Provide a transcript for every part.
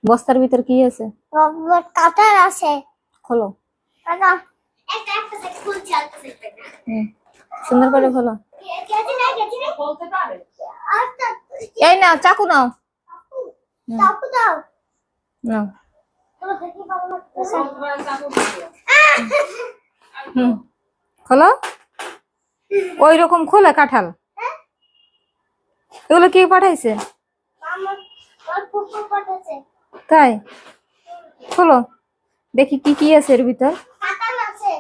বস্তার ভিতর কি আছে? কাটার আছে। খোলো। কাটা একটা সাইড খুলছে আর একটা সাইড না। সুন্দর করে খোলো। কেজি না বলতে পারে। আচ্ছা এই নাও চাকু নাও। চাকু দাও। নাও। খোলো দেখি ভালো লাগছে। খোলো। ওই রকম খোলা কাঁঠাল। এগুলো কে পাঠাইছে? আমার ফুফু পাঠাইছে। তাই? খোলো দেখি কি কি আছে এর ভিতর। কাঁঠাল আছে।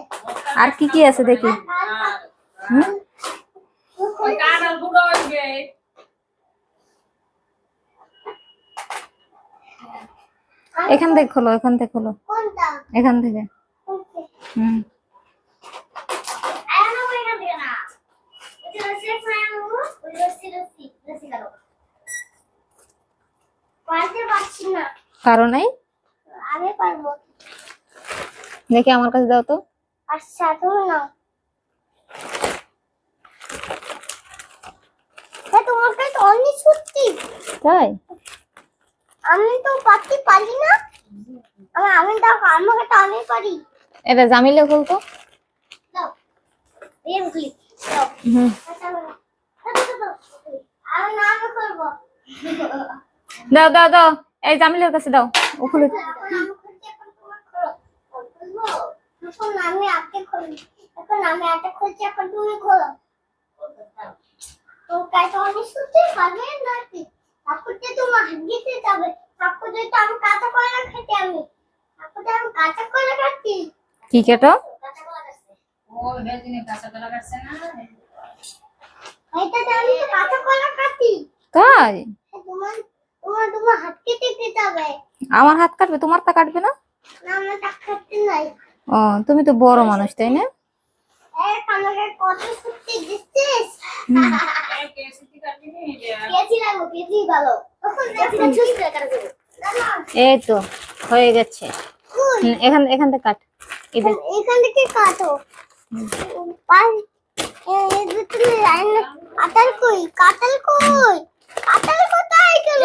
আর কি কি আছে দেখি। কাঁঠাল গুলো হইবে। এখান থেকে খোলো, এখান থেকে খোলো। কোনটা? এখান থেকে। হুম। আয়না এখান থেকে না। এটা সেফ আয়না ওই রসি করো। পারতে পারছি না। কারণ নাই? আমি পারবো। দেখি আমার কাছে দাও তো। আচ্ছা তুমি নাও। তোমার কাছে অনেক সত্যি। তাই? আমি তো পারতে পারি না। আমি তো আমাকে তো আমি পারি। এটা জামিলে বলতো। দাও। এই বুঝলি। দাও। আমি নাম করব। দাও দাও দাও, এই জামিলের কাছে দাও। ও খুলে। এখন আমি আটকে খুলি। এখন আমি আটকে খুলছি, এখন তুমি খোলো। তো কাছে অনেক সত্যি পারবে নাকি? তারপরে তোমার হাগিতে যাবে। তারপরে তো আমি কাঁচা কলা খেতে আমি। তারপরে আমি কাঁচা কলা খাচ্ছি। কি কেটো? কাঁচা কলা খাচ্ছি। ও বেদিনে কাঁচা কলা খাচ্ছে না? এইটা আমি তো কাঁচা কলা খাচ্ছি। তাই? তোমার হাত কেটে যাবে। আমার হাত কাটবে, তোমার তা কাটবে না? না আমার হাত কাটতে নাই। ও তুমি তো বড় মানুষ তাই না? আমাকে কত সত্যি দিচ্ছিস? কেজি লাগো, কেজি ভালো। এই তো হয়ে গেছে। এখান এখান থেকে কাট। এখান থেকে কাটো। কাটাল কই? কাটাল কই? কাটাল কোথায় গেল?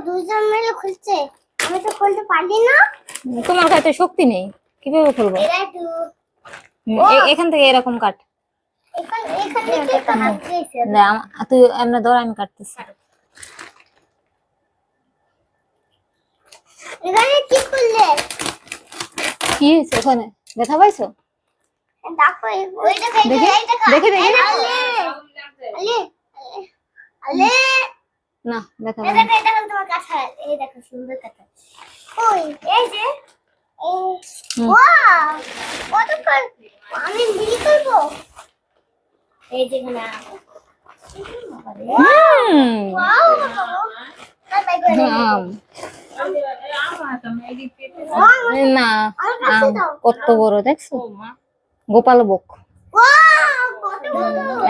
দুজন মিলে খুলছে। আমি তো খুলতে পারি না। তোমার কাছে শক্তি নেই, কিভাবে খুলবো? এখান থেকে এরকম কাট। এখান থেকে কাটতেছে। না তুই এমনি ধর, আমি কাটতেছি। এখানে কি করলে? কি হয়েছে ওখানে? ব্যথা পাইছো? দেখো ওই দেখো, দেখি দেখি দেখি। আলে আলে না ব্যথা এই পাইনি। দেখো, এই দেখো তোমার কাঁঠাল। এই দেখো সুন্দর কাঁঠাল। ওই এই যে ওয়াও, কত কাল আমি বিলি করব। এই যে না ওয়াও না কত বড় দেখছো? গোপাল ভোগ।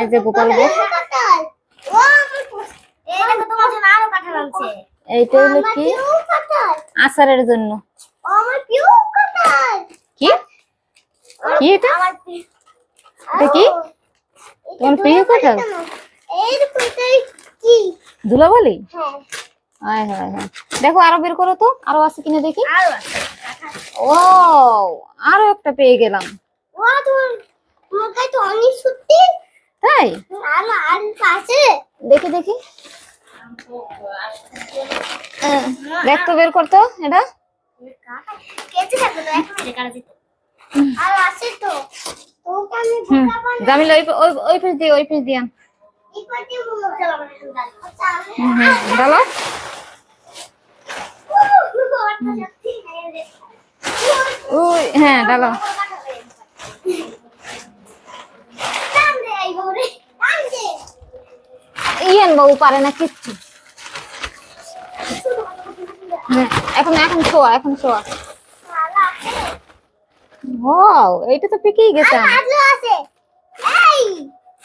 এই যে গোপাল ভোগ। এইটা হলো কি? আচারের জন্য। কি কি এটা? এটা কি তোমার প্রিয় কাঁঠাল? ধুলাবালি? হায় হায় হায়। দেখো আরো বের করো তো, আরো আছে কিনা দেখি। ও আরো একটা পেয়ে গেলাম। তাই? দেখি দেখি। দেখ তো বের করতো এটা। জামিল ওই পিস দিয়ে, ওই পিস দিয়া ডালো। ওই হ্যাঁ ডালো। ইয়ান বাবু পারে না কিচ্ছু। এখন এখন শোয়া, এখন শোয়া। ওয়াও এইটা তো পেকেই গেছে।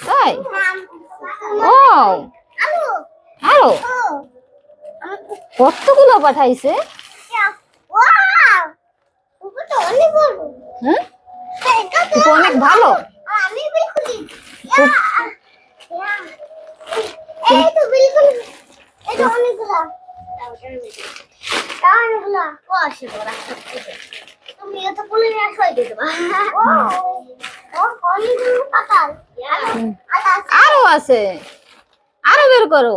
তাই? ওয়াও আরো কতগুলো পাঠাইছে। হ্যাঁ অনেক ভালো। আমি বিল খুলি। এই তো বিল কানগুলা ও আসে বড় তুমি এত বলে না সই দিতে বা ও অনেকগুলো কাটাল আরো আছে, আরো বের করো।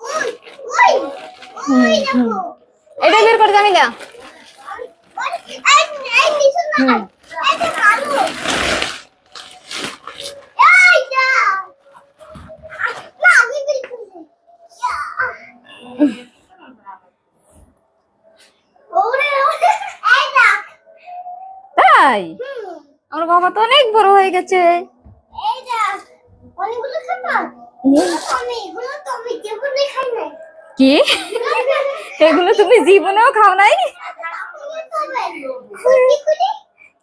ওই ওই ওই দেখো এটা বের করে জামিলা। এই নিচে না এই যে কালো এইটা না আমি বিলকুল ওরে ওরে এই দেখ তাই আমার বাবা তো অনেক বড় হয়ে গেছে। এই দেখ অনেকগুলো খাতা আমি এগুলো তো আমি জীবনে খাই নাই কি এগুলো তুমি জীবনেও খাও নাই?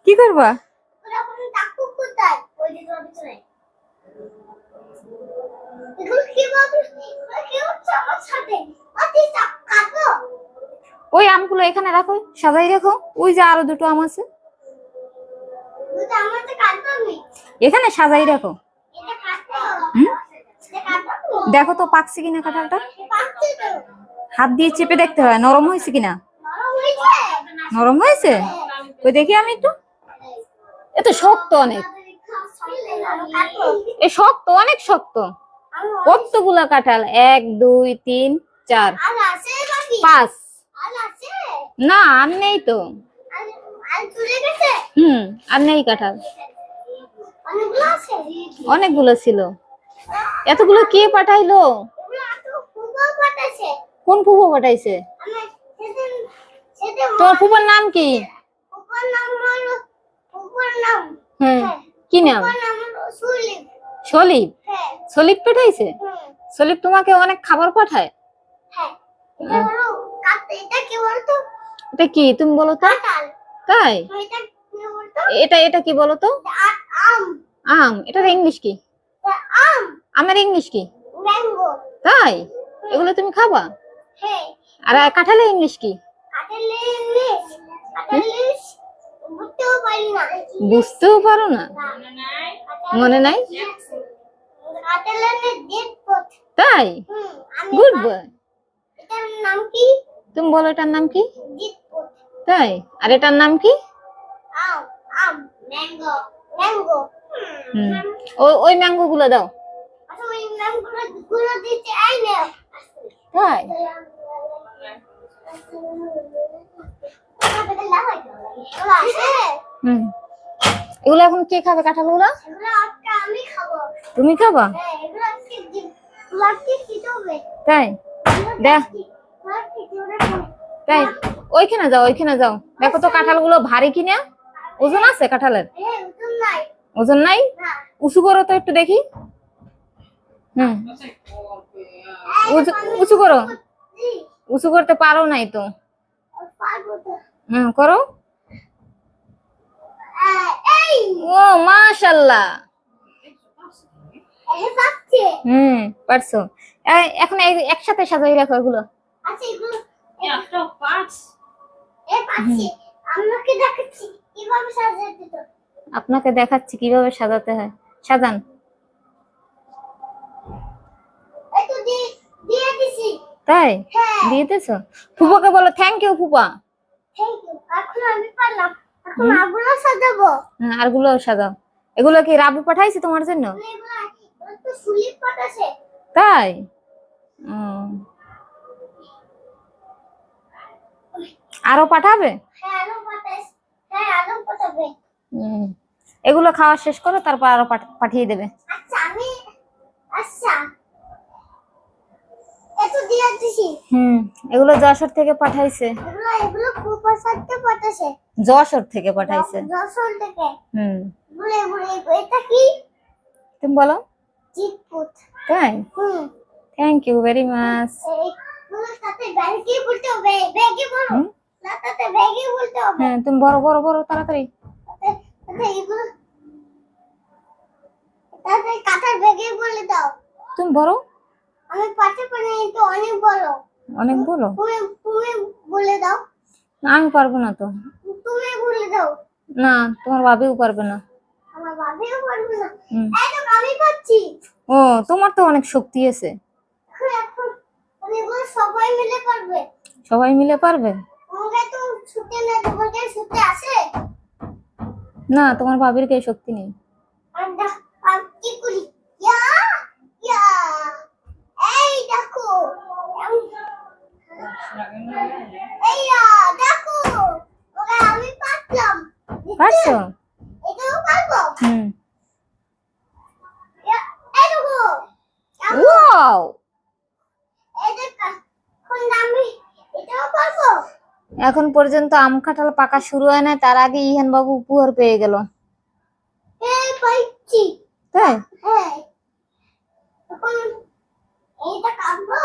কি করবা? ওই আমগুলো এখানে রাখো, সাজাই রাখো। ওই যে আরো দুটো আম আছে, এখানে সাজাই রাখো। দেখো তো পাকছে কিনা কাঁঠালটা, হাত দিয়ে চেপে দেখতে হয় নরম হয়েছে কিনা। নরম হয়েছে? ওই দেখি আমি একটু। এ তো শক্ত অনেক, এ শক্ত, অনেক শক্ত। কতগুলা কাঁঠাল? 1 2 3 4 5। না আর নেই তো। আর নেই কাঁঠাল। অনেকগুলো ছিল। এতগুলো কে পাঠাইলো? কোন ফুফু পাঠাইছে? তোর ফুফার নাম কি? হ্যাঁ কি নাম? সলিপ। সলিপ পাঠাইছে? সলিপ তোমাকে অনেক খাবার পাঠায়? এটা কি তুমি বলো তো? তাই এটা এটা কি বলো তো? আম। এটার ইংলিশ কি? আমের ইংলিশ কি? তাই এগুলো তুমি খাবা? আর কাঁঠালের ইংলিশ কি? বুঝতেও পারো না? মনে নাই? তাই গুড বয়। তুমি বলো এটার নাম কি? তাই আর এটার নাম কি? ওই ম্যাঙ্গো গুলো দাও। তাই এগুলো এখন কে খাবে কাঁঠাল গুলা? তুমি খাবা? তাই দেখ, তাই ওইখানে যাও, ওইখানে যাও। দেখো তো কাঁঠাল গুলো ভারী কিনা, ওজন আছে কাঁঠালের? ওজন নাই? উঁচু করো তো একটু দেখি। উঁচু করো। উঁচু করতে পারো নাই তো। করো। ও মাশাআল্লাহ। পারছো। এখন একসাথে সাজাই রাখো এগুলো। আপনাকে দেখাচ্ছি কিভাবে সাজাতে হয়। সাজান। তাই দিয়ে দিছো? ফুপাকে বলো থ্যাংক ইউ ফুপা। আর গুলো সাজাও। এগুলো কি রাবু পাঠাইছে তোমার জন্য? তাই আরো পাঠাবে? এগুলো খাওয়া শেষ করো, তারপর আরো পাঠিয়ে দেবে। এগুলো যশোর থেকে পাঠাইছে। যশোর থেকে পাঠাইছে। তুমি বলো। তাই থ্যাংক ইউ ভেরি মাচ। হ্যাঁ তুমি বড় বড় বড় তাড়াতাড়ি। তুমি বড়। আমি পারতে পারি তো অনেক বড়। অনেক বড়? তুমি বলে দাও। না আমি পারবো না তো। তুমি বলে দাও। না তোমার ভাবিও পারবে না। আমার ভাবিও পারবে না। এই তো আমি পাচ্ছি। ও তোমার তো অনেক শক্তি আছে। এখন আমি এগুলো সবাই মিলে পারবে। সবাই মিলে পারবে? আমাকে তো ছুটে না, তোমাকে ছুটে আসে। না, তোমার ভাবির গায়ে শক্তি নেই। আমরা কি করি? ইয়া ইয়া, এই দেখো, এই দেখো, ওরা আমি পারলাম। পারছো? এটাও পারবো। হুম। এই দেখো, ওয়াও! এই দেখো, এখন আমি এটাও পারবো। এখন পর্যন্ত আম কাঁঠাল পাকা শুরু হয় না, তার আগে ইহান বাবু উপহার পেয়ে গেল। এই পাইছি। তাই? হ্যাঁ, এখন এইটা কাটবো।